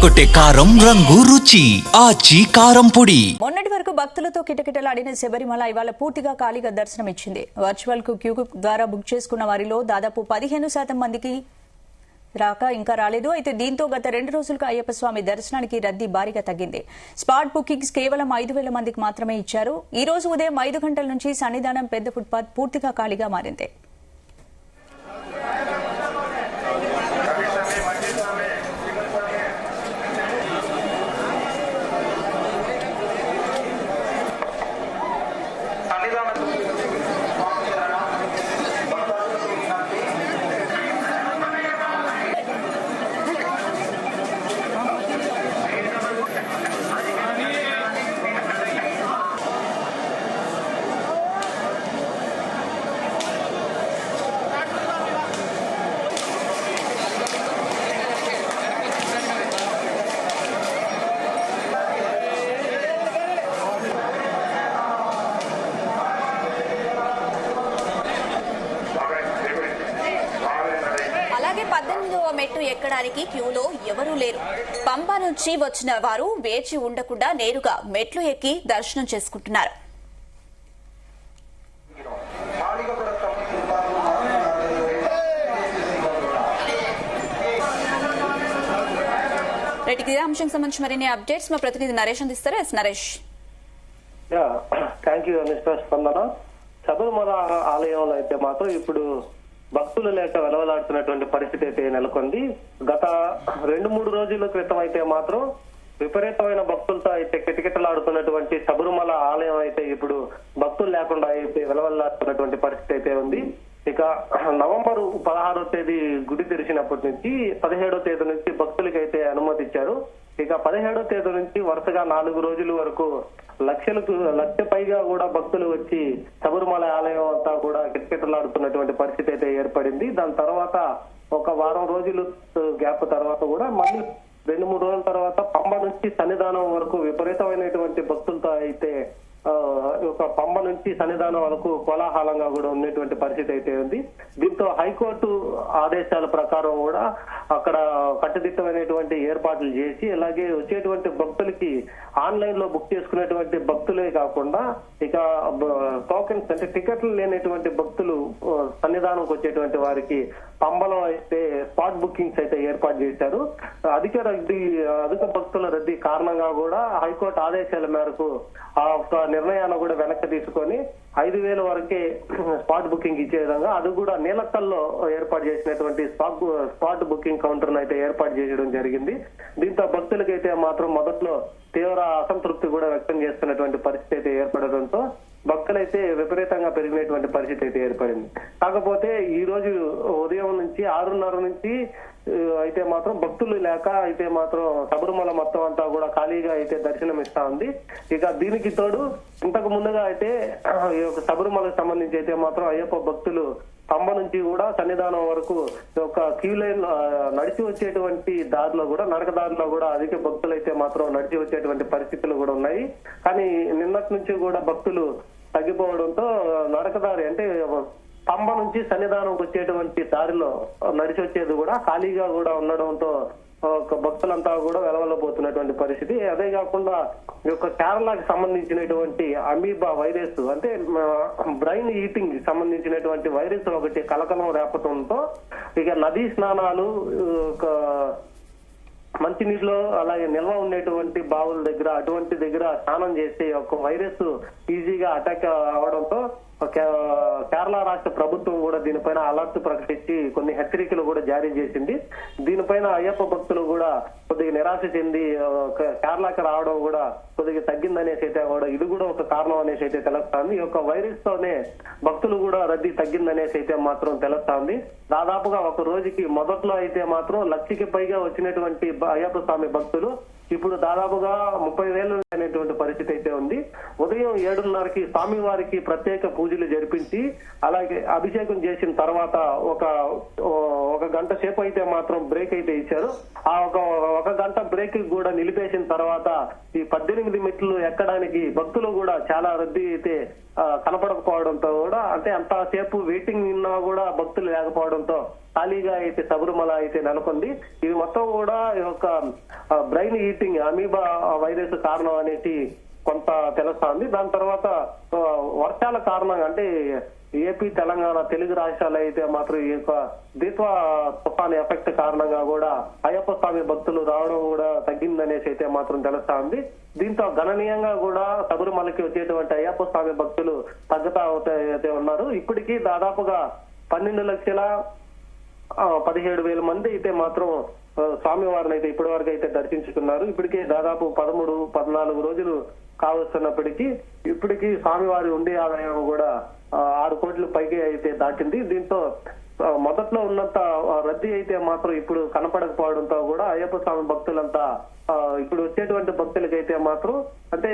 అదరగొట్టే కారం రంగు రుచి ఆచి కారం పొడి. మొన్నటి వరకు భక్తులతో కిటకిటలాడిన శబరిమల ఇవాళ పూర్తిగా ఖాళీగా దర్శనమిచ్చింది. వర్చువల్ క్యూ ద్వారా బుక్ చేసుకున్న వారిలో దాదాపు 15% మందికి ఇంకా రాలేదు. అయితే దీంతో గత 2 రోజులుగా అయ్యప్ప స్వామి దర్శనానికి రద్దీ భారీగా తగ్గింది. స్పాట్ బుకింగ్స్ కేవలం 5,000 మందికి మాత్రమే ఇచ్చారు. ఈ రోజు ఉదయం 5 గంటల నుంచి సన్నిధానం పెద్ద ఫుట్పాత్ పూర్తిగా ఖాళీగా మారింది. అలాగే 18వ మెట్టు ఎక్కడానికి క్యూలో ఎవరూ లేరు. పంబ నుంచి వచ్చిన వారు వేచి ఉండకుండా నేరుగా మెట్లు ఎక్కి దర్శనం చేసుకుంటున్నారు. ఇదే అంశం సంబంధించి మరిన్ని అప్డేట్స్ మా ప్రతినిధి నరేష్ అందిస్తారు. S Naresh. Thank you mister Spandana. Sabarimala ఆలయంలో అయితే మాత్రం ఇప్పుడు భక్తులు లేక వెలవలాడుతున్నటువంటి పరిస్థితి అయితే నెలకొంది. గత 2-3 రోజుల క్రితం అయితే మాత్రం విపరీతమైన భక్తులతో అయితే కిటకిటలాడుతున్నటువంటి శబరిమల ఆలయం అయితే ఇప్పుడు భక్తులు లేకుండా అయితే వెలవలాడుతున్నటువంటి పరిస్థితి అయితే ఉంది. ఇక నవంబర్ 16వ తేదీ గుడి తెరిచినప్పటి నుంచి 17వ తేదీ నుంచి భక్తులకి అయితే అనుమతి ఇచ్చారు. ఇక 17వ తేదీ నుంచి వరుసగా 4 రోజుల వరకు లక్ష పైగా కూడా భక్తులు వచ్చి శబరిమల ఆలయం అంతా కూడా కిటకిటలాడుతున్నటువంటి పరిస్థితి అయితే ఏర్పడింది. దాని తర్వాత ఒక వారం రోజులు గ్యాప్ తర్వాత కూడా మళ్ళీ 2-3 రోజుల తర్వాత పంబ నుంచి సన్నిధానం వరకు విపరీతమైనటువంటి భక్తులతో అయితే ఒక పంబ నుంచి సన్నిధానం వరకు కోలాహలంగా కూడా ఉన్నటువంటి పరిస్థితి అయితే ఉంది. దీంతో హైకోర్టు ఆదేశాల ప్రకారం కూడా అక్కడ కట్టుదిట్టమైనటువంటి ఏర్పాట్లు చేసి అలాగే వచ్చేటువంటి భక్తులకి ఆన్లైన్ లో బుక్ చేసుకునేటువంటి భక్తులే కాకుండా ఇక టోకెన్స్ అంటే టికెట్లు లేనటువంటి భక్తులు సన్నిధానంకి వచ్చేటువంటి వారికి పంబలో అయితే స్పాట్ బుకింగ్స్ అయితే ఏర్పాటు చేశారు. అధిక భక్తుల రద్దీ కారణంగా కూడా హైకోర్టు ఆదేశాల మేరకు ఆ ఒక్క నిర్ణయాన్ని కూడా వెనక్కి తీసుకొని 5,000 వరకే స్పాట్ బుకింగ్ ఇచ్చే విధంగా అది కూడా నీలక్కల్లో ఏర్పాటు చేసినటువంటి స్పాట్ బుకింగ్ కౌంటర్ అయితే ఏర్పాటు చేయడం జరిగింది. దీంతో భక్తులకైతే మాత్రం మొదట్లో తీవ్ర అసంతృప్తి కూడా వ్యక్తం చేస్తున్నటువంటి పరిస్థితి అయితే ఏర్పడడంతో భక్తులైతే విపరీతంగా పెరిగినటువంటి పరిస్థితి అయితే ఏర్పడింది. కాకపోతే ఈ రోజు ఉదయం నుంచి 6:30 నుంచి అయితే మాత్రం భక్తులు లేక అయితే మాత్రం శబరిమల మొత్తం అంతా కూడా ఖాళీగా అయితే దర్శనం ఇస్తా ఉంది. ఇక దీనికి తోడు ఇంతకు ముందుగా అయితే ఈ యొక్క శబరిమలకు సంబంధించి అయితే మాత్రం అయ్యప్ప భక్తులు పంబ నుంచి కూడా సన్నిధానం వరకు ఒక క్యూ లైన్ నడిచి వచ్చేటువంటి దారిలో కూడా నడక దారిలో కూడా అధిక భక్తులు అయితే మాత్రం నడిచి వచ్చేటువంటి పరిస్థితులు కూడా ఉన్నాయి. కానీ నిన్నటి నుంచి కూడా భక్తులు తగ్గిపోవడంతో నడకదారి అంటే పంబ నుంచి సన్నిధానంకి వచ్చేటువంటి దారిలో నడిచి వచ్చేది కూడా ఖాళీగా కూడా ఉండడంతో భక్తులంతా కూడా వెలవెలబోతున్నటువంటి పరిస్థితి. అదే కాకుండా ఈ యొక్క కేరళకి సంబంధించినటువంటి అమీబా వైరస్ అంటే బ్రెయిన్ ఈటింగ్ సంబంధించినటువంటి వైరస్ ఒకటి కలకలం రేపడంతో ఇక నదీ స్నానాలు మంచినీటిలో అలాగే నిల్వ ఉండేటువంటి బావుల దగ్గర అటువంటి దగ్గర స్నానం చేస్తే ఒక వైరస్ ఈజీగా అటాక్ అవడంతో కేరళ రాష్ట్ర ప్రభుత్వం కూడా దీనిపైన అలర్ట్ ప్రకటించి కొన్ని హెచ్చరికలు కూడా జారీ చేసింది. దీనిపైన అయ్యప్ప భక్తులు కూడా కొద్దిగా నిరాశ చెంది కేరళకి రావడం కూడా కొద్దిగా తగ్గిందనేసి అయితే కూడా ఇది కూడా ఒక కారణం అనేసి అయితే తెలుస్తుంది. ఈ యొక్క వైరస్ తోనే భక్తులు కూడా రద్దీ తగ్గిందనేసి అయితే మాత్రం తెలుస్తుంది. దాదాపుగా ఒక రోజుకి మొదట్లో అయితే మాత్రం 1,00,000కి పైగా వచ్చినటువంటి అయ్యప్ప స్వామి భక్తులు ఇప్పుడు దాదాపుగా 30,000 అనేటువంటి పరిస్థితి అయితే ఉంది. ఉదయం 7:30కి స్వామివారికి ప్రత్యేక పూజలు జరిపించి అలాగే అభిషేకం చేసిన తర్వాత ఒక గంట సేపు అయితే మాత్రం బ్రేక్ అయితే ఇచ్చారు. ఆ ఒక గంట బ్రేక్ కూడా నిలిపేసిన తర్వాత ఈ 18 మెట్లు ఎక్కడానికి భక్తులు కూడా చాలా రద్దీ అయితే కనపడకపోవడంతో కూడా, అంటే అంతసేపు వెయిటింగ్ ఉన్నా కూడా భక్తులు లేకపోవడంతో ఖాళీగా అయితే శబరిమల అయితే నెలకొంది. ఇది మొత్తం కూడా ఈ యొక్క బ్రెయిన్ ఈటింగ్ అమీబా వైరస్ కారణం అనేది కొంత తెలుస్తోంది. దాని తర్వాత వర్షాల కారణంగా, అంటే ఏపీ, తెలంగాణ, తెలుగు రాష్ట్రాలు అయితే మాత్రం ఈ యొక్క దీత్వా తుఫాన్ ఎఫెక్ట్ కారణంగా కూడా అయ్యప్ప స్వామి భక్తులు రావడం కూడా తగ్గిందనేసి అయితే మాత్రం తెలుస్తోంది. దీంతో గణనీయంగా కూడా శబరిమలకి వచ్చేటువంటి అయ్యప్ప స్వామి భక్తులు తగ్గుతా అయితే ఉన్నారు. ఇప్పటికీ దాదాపుగా 12,17,000 మంది అయితే మాత్రం స్వామివారిని అయితే ఇప్పటి వరకు అయితే దర్శించుకున్నారు. ఇప్పటికే దాదాపు 13-14 రోజులు కావస్తున్నప్పటికీ ఇప్పటికీ స్వామివారి ఉండే ఆదాయం కూడా 6 కోట్ల పైకి అయితే దాటింది. దీంతో మొదట్లో ఉన్నంత రద్దీ అయితే మాత్రం ఇప్పుడు కనపడకపోవడంతో కూడా అయ్యప్ప స్వామి భక్తులంతా ఇప్పుడు వచ్చేటువంటి భక్తులకైతే మాత్రం, అంటే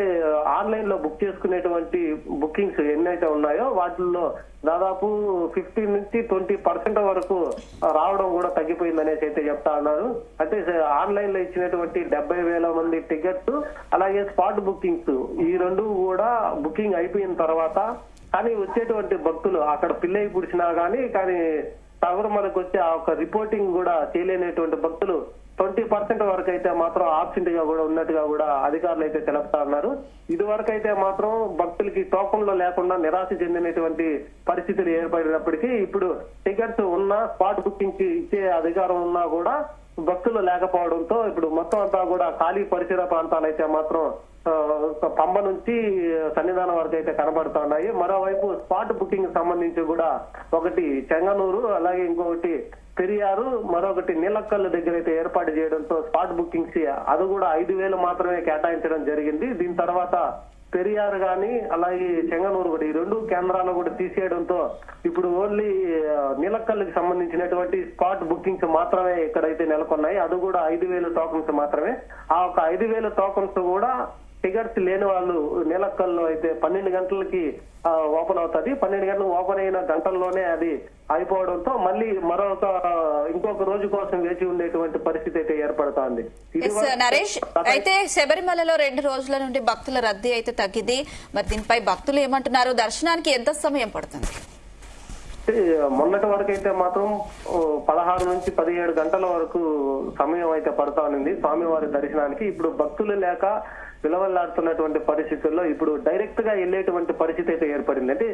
ఆన్లైన్ లో బుక్ చేసుకునేటువంటి బుకింగ్స్ ఎన్నైతే ఉన్నాయో వాటిల్లో దాదాపు 15-20% వరకు రావడం కూడా తగ్గిపోయింది అనేసి అయితే చెప్తా ఉన్నారు. అంటే ఆన్లైన్ లో ఇచ్చినటువంటి 70,000 మంది టికెట్స్, అలాగే స్పాట్ బుకింగ్స్, ఈ రెండు కూడా బుకింగ్ అయిపోయిన తర్వాత కానీ వచ్చేటువంటి భక్తులు అక్కడ పిల్లయి పుడిచినా కానీ శబరిమలకు వచ్చే ఆ ఒక రిపోర్టింగ్ కూడా చేయలేనటువంటి భక్తులు 20% వరకు అయితే మాత్రం ఆబ్సెంట్ గా కూడా ఉన్నట్టుగా కూడా అధికారులు అయితే తెలుపుతా ఉన్నారు. ఇది వరకు అయితే మాత్రం భక్తులకి టోకన్లు లేకుండా నిరాశ చెందినటువంటి పరిస్థితులు ఏర్పడినప్పటికీ ఇప్పుడు టికెట్స్ ఉన్నా, స్పాట్ బుకింగ్ ఇచ్చే అధికారం ఉన్నా కూడా భక్తులు లేకపోవడంతో ఇప్పుడు మొత్తం అంతా కూడా ఖాళీ పరిసర ప్రాంతాలు అయితే మాత్రం పంబ నుంచి సన్నిధానం వరకు అయితే కనబడుతున్నాయి. మరోవైపు స్పాట్ బుకింగ్ సంబంధించి కూడా ఒకటి చెంగనూరు, అలాగే ఇంకొకటి పెరియారు, మరొకటి నీలక్కల్ దగ్గర అయితే ఏర్పాటు చేయడంతో స్పాట్ బుకింగ్స్ అది కూడా 5,000 మాత్రమే కేటాయించడం జరిగింది. దీని తర్వాత పెరియారు గాని అలాగే చెంగనూరు కూడా, ఈ రెండు కేంద్రాలను కూడా తీసేయడంతో ఇప్పుడు ఓన్లీ నీలక్కల్కి సంబంధించినటువంటి స్పాట్ బుకింగ్స్ మాత్రమే ఇక్కడైతే నెలకొన్నాయి. అది కూడా 5,000 టోకన్స్ మాత్రమే. ఆ ఒక 5,000 టోకన్స్ కూడా టికెట్స్ లేని వాళ్ళు నీలక్కల్లో అయితే 12 గంటలకి ఓపెన్ అవుతుంది. 12 గంటలకు ఓపెన్ అయిన గంటల్లోనే అది అయిపోవడంతో మళ్ళీ ఇంకొక రోజు కోసం వేచి ఉండేటువంటి పరిస్థితి అయితే ఏర్పడుతోంది. నరేష్, అయితే శబరిమలలో 2 రోజుల నుండి భక్తుల రద్దీ అయితే తగ్గింది. మరి దీనిపై భక్తులు ఏమంటున్నారు? దర్శనానికి ఎంత సమయం పడుతుంది? మొన్నటి వరకు అయితే మాత్రం 16 నుంచి 17 గంటల వరకు సమయం అయితే పడతా ఉంది స్వామివారి దర్శనానికి. ఇప్పుడు భక్తులు లేక విలవల్లాడుతున్నటువంటి పరిస్థితుల్లో ఇప్పుడు డైరెక్ట్ గా వెళ్లేటువంటి పరిస్థితి అయితే ఏర్పడింది. అంటే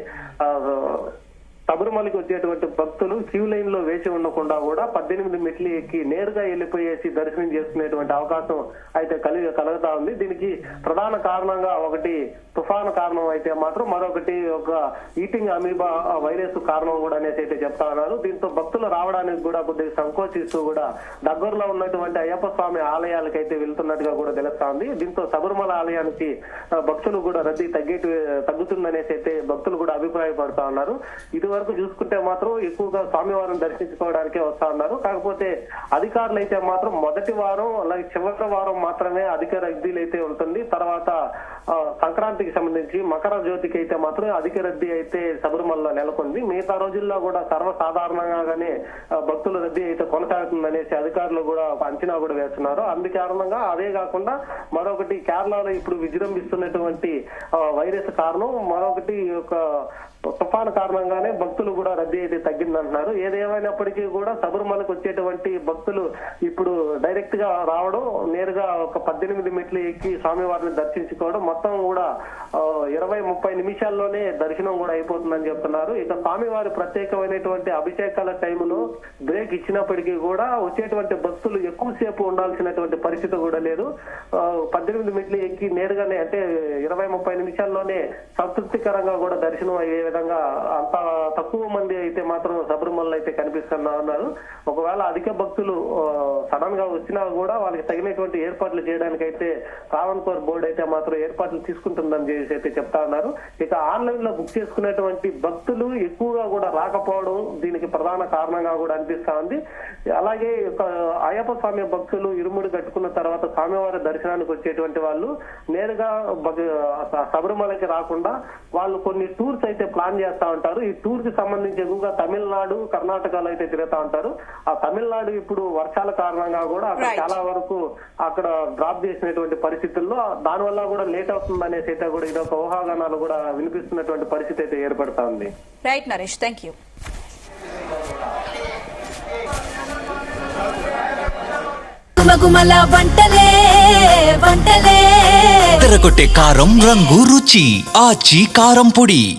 శబరిమలకి వచ్చేటువంటి భక్తులు క్యూ లైన్ లో వేచి ఉండకుండా కూడా 18 మెట్లు ఎక్కి నేరుగా వెళ్లిపోయేసి దర్శనం చేసుకునేటువంటి అవకాశం అయితే కలుగుతా ఉంది. దీనికి ప్రధాన కారణంగా ఒకటి తుఫాను కారణం అయితే మాత్రం, మరొకటి ఒక ఈటింగ్ అమీబా వైరస్ కారణం కూడా అనేసి అయితే చెప్తా ఉన్నారు. దీంతో భక్తులు రావడానికి కూడా కొద్దిగా సంకోచిస్తూ కూడా దగ్గరలో ఉన్నటువంటి అయ్యప్ప స్వామి ఆలయాలకైతే వెళ్తున్నట్టుగా కూడా తెలుస్తా ఉంది. దీంతో శబరిమల ఆలయానికి భక్తులు కూడా రద్దీ తగ్గుతుందనేసి అయితే భక్తులు కూడా అభిప్రాయపడుతా ఉన్నారు. ఇది వరకు చూసుకుంటే మాత్రం ఎక్కువగా స్వామివారిని దర్శించుకోవడానికే వస్తా ఉన్నారు. కాకపోతే అధికారులు అయితే మాత్రం మొదటి వారం అలాగే చివరి వారం మాత్రమే అధిక రద్దీలు అయితే ఉంటుంది. తర్వాత సంక్రాంతికి సంబంధించి మకర జ్యోతికి అయితే మాత్రం అధిక రద్దీ అయితే శబరిమలలో నెలకొంది. మిగతా రోజుల్లో కూడా సర్వసాధారణంగానే భక్తుల రద్దీ అయితే కొనసాగుతుందనేసి అధికారులు కూడా అంచనా కూడా వేస్తున్నారు. అందు కారణంగా అదే కాకుండా మరొకటి కేరళలో ఇప్పుడు విజృంభిస్తున్నటువంటి వైరస్ కారణం, మరొకటి ఒక తుఫాను కారణంగానే భక్తులు కూడా రద్దీ అయితే తగ్గిందంటున్నారు. ఏదేమైనప్పటికీ కూడా శబరిమలకు వచ్చేటువంటి భక్తులు ఇప్పుడు డైరెక్ట్ గా రావడం, నేరుగా ఒక 18 మెట్లు ఎక్కి స్వామివారిని దర్శించుకోవడం, మొత్తం కూడా 20-30 నిమిషాల్లోనే దర్శనం కూడా అయిపోతుందని చెప్తున్నారు. ఇక స్వామివారి ప్రత్యేకమైనటువంటి అభిషేకాల టైంలో బ్రేక్ ఇచ్చినప్పటికీ కూడా వచ్చేటువంటి భక్తులు ఎక్కువసేపు ఉండాల్సినటువంటి పరిస్థితి కూడా లేదు. 18 మెట్లు ఎక్కి నేరుగానే, అంటే 20-30 నిమిషాల్లోనే సంతృప్తికరంగా కూడా దర్శనం అయ్యే విధంగా అంత తక్కువ మంది అయితే మాత్రం శబరిమల అయితే కనిపిస్తున్నా ఉన్నారు. ఒకవేళ అధిక భక్తులు సడన్ గా వచ్చినా కూడా వాళ్ళకి తగినటువంటి ఏర్పాట్లు చేయడానికి అయితే ట్రావెన్కోర్ బోర్డు అయితే మాత్రం ఏర్పాట్లు తీసుకుంటుందని చేసి అయితే చెప్తా ఉన్నారు. ఇక ఆన్లైన్ లో బుక్ చేసుకునేటువంటి భక్తులు ఎక్కువగా కూడా రాకపోవడం దీనికి ప్రధాన కారణంగా కూడా అనిపిస్తా ఉంది. అలాగే అయ్యప్ప స్వామి భక్తులు ఇరుముడి కట్టుకున్న తర్వాత స్వామివారి దర్శనానికి వచ్చేటువంటి వాళ్ళు నేరుగా శబరిమలకి రాకుండా వాళ్ళు కొన్ని టూర్స్ అయితే ప్లాన్ చేస్తా ఉంటారు. ఈ టూర్స్ బెంగళూరుకి సంబంధించి ఎక్కువగా తమిళనాడు, కర్ణాటకలో అయితే తిరుగుతా ఉంటారు. ఆ తమిళనాడు ఇప్పుడు వర్షాల కారణంగా కూడా అక్కడ Right. చాలా వరకు అక్కడ డ్రాప్ చేసినటువంటి పరిస్థితుల్లో దాని వల్ల కూడా లేట్ అవుతుంది అనేసి అయితే కూడా ఇది ఒక ఊహాగానాలు కూడా వినిపిస్తున్నటువంటి పరిస్థితి అయితే ఏర్పడతా ఉంది. Right Naresh, thank you. గుమగుమల వంటలే వంటలే తెరకొట్టే కారం రంగు రుచి ఆచి కారం పొడి.